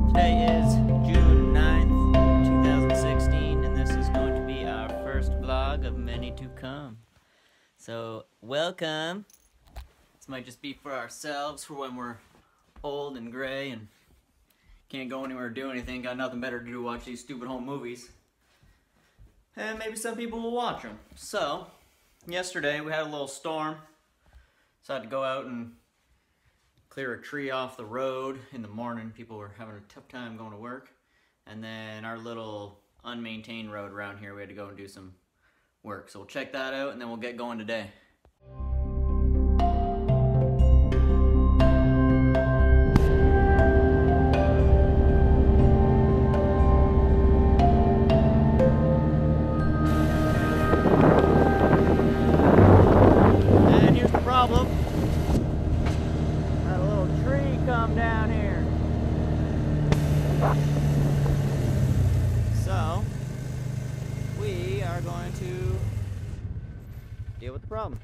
Today is June 9th, 2016, and this is going to be our first vlog of many to come. So, welcome. This might just be for ourselves, for when we're old and gray and can't go anywhere or do anything, got nothing better to do, watch these stupid home movies. And maybe some people will watch them. So, yesterday we had a little storm, so I had to go out and clear a tree off the road in the morning. People were having a tough time going to work. And then our little unmaintained road around here, we had to go and do some work. So we'll check that out and then we'll get going today. And here's the problem. Come down here. So we are going to deal with the problem.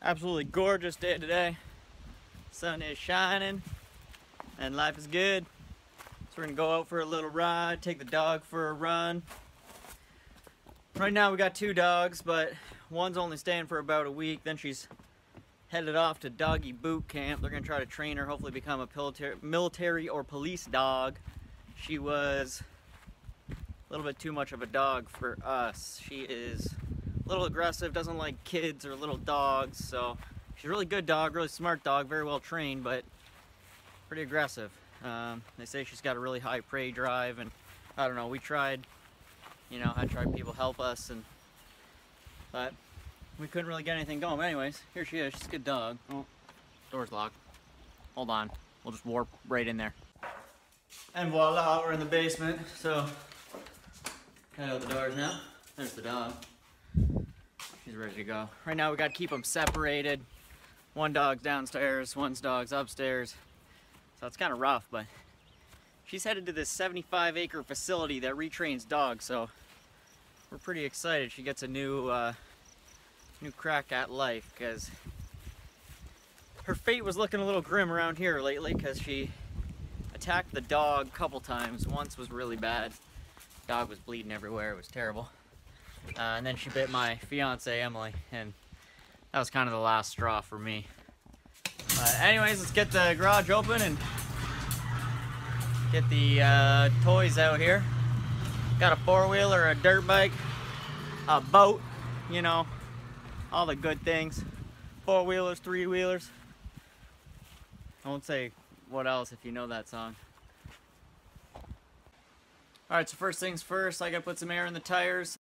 Absolutely gorgeous day today. Sun is shining and life is good. So we're gonna go out for a little ride, take the dog for a run. Right now we got 2 dogs, but one's only staying for about a week. Then she's headed off to doggy boot camp. They're gonna try to train her, hopefully become a military or police dog. She was a little bit too much of a dog for us. She is a little aggressive, doesn't like kids or little dogs, so she's a really good dog, really smart dog, very well trained, but pretty aggressive. They say she's got a really high prey drive, and I don't know, we tried, I tried people help us, but we couldn't really get anything going. But anyways, here she is, she's a good dog. Oh, door's locked. Hold on, we'll just warp right in there. And voila, we're in the basement, so head out the doors now. There's the dog. She's ready to go. Right now we got to keep them separated. One dog's downstairs, one dog's upstairs. So it's kind of rough, but she's headed to this 75-acre facility that retrains dogs, so we're pretty excited. She gets a new crack at life, because her fate was looking a little grim around here lately, because she attacked the dog a couple times. Once was really bad. Dog was bleeding everywhere. It was terrible. And then she bit my fiance Emily, and that was kind of the last straw for me. Anyways, let's get the garage open and get the toys out here. Got a 4-wheeler, a dirt bike, a boat, all the good things. 4-wheelers, 3-wheelers. I won't say what else if you know that song. Alright, so first things first, I gotta put some air in the tires.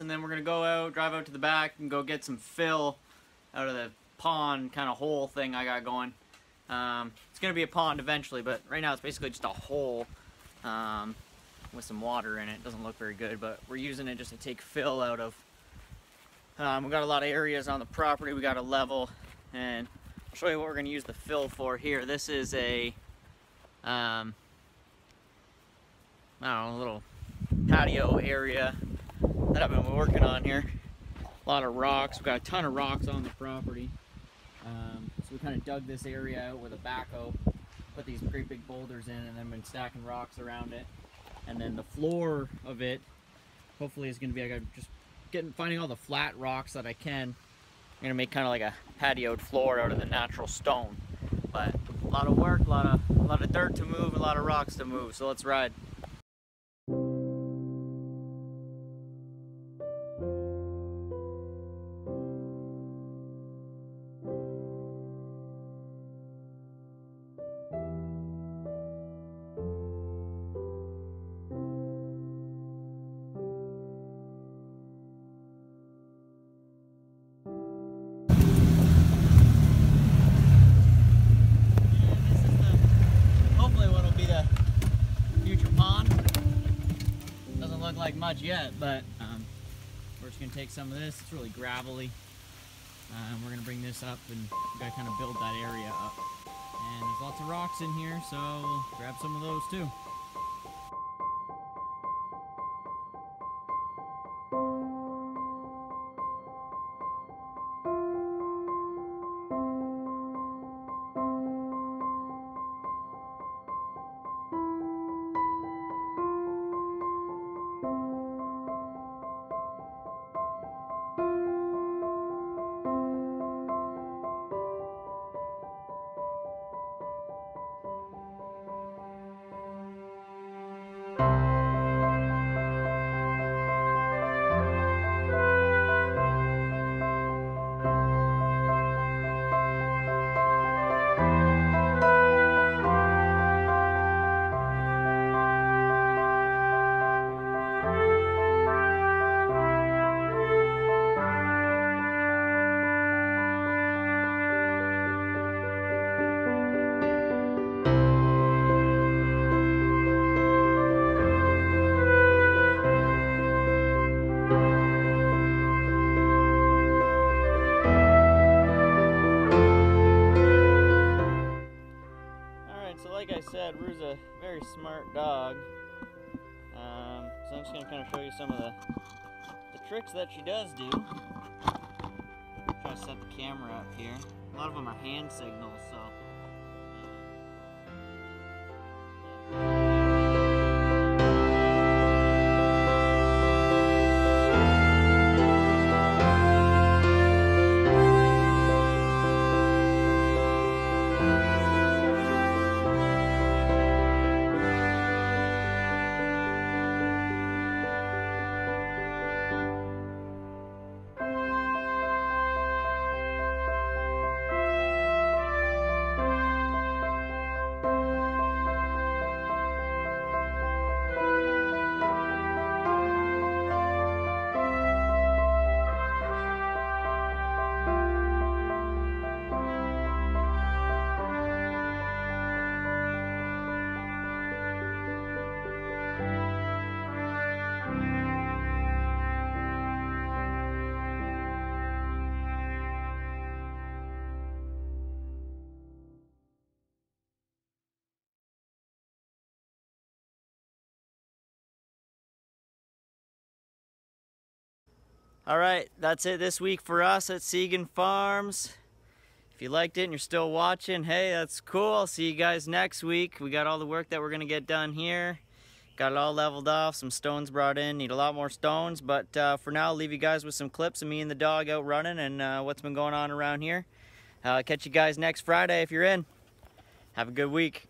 And then we're gonna go out, drive out to the back, and go get some fill out of the pond kind of hole thing I got going. It's gonna be a pond eventually, but right now it's basically just a hole with some water in it. It doesn't look very good, but we're using it just to take fill out of. We got a lot of areas on the property we got to level, and I'll show you what we're gonna use the fill for here. This is a I don't know, a little patio area that I've been working on here. A lot of rocks. We've got a ton of rocks on the property. So we kind of dug this area out with a backhoe, put these great big boulders in, and then been stacking rocks around it. And then the floor of it, hopefully, is going to be, I got just finding all the flat rocks that I can. I'm going to make kind of like a patioed floor out of the natural stone. But a lot of work, a lot of dirt to move, a lot of rocks to move. So let's ride. like much yet, but we're just gonna take some of this. It's really gravelly. We're gonna bring this up and we gotta kind of build that area up. And there's lots of rocks in here, so we'll grab some of those too. Like I said, Rue's a very smart dog, so I'm just going to kind of show you some of the tricks that she does do. Try to set the camera up here. A lot of them are hand signals, so. Alright, that's it this week for us at Seguin Farms. If you liked it and you're still watching, hey, that's cool. I'll see you guys next week. We got all the work that we're going to get done here. Got it all leveled off, some stones brought in. Need a lot more stones, but for now, I'll leave you guys with some clips of me and the dog out running and what's been going on around here. Catch you guys next Friday if you're in. Have a good week.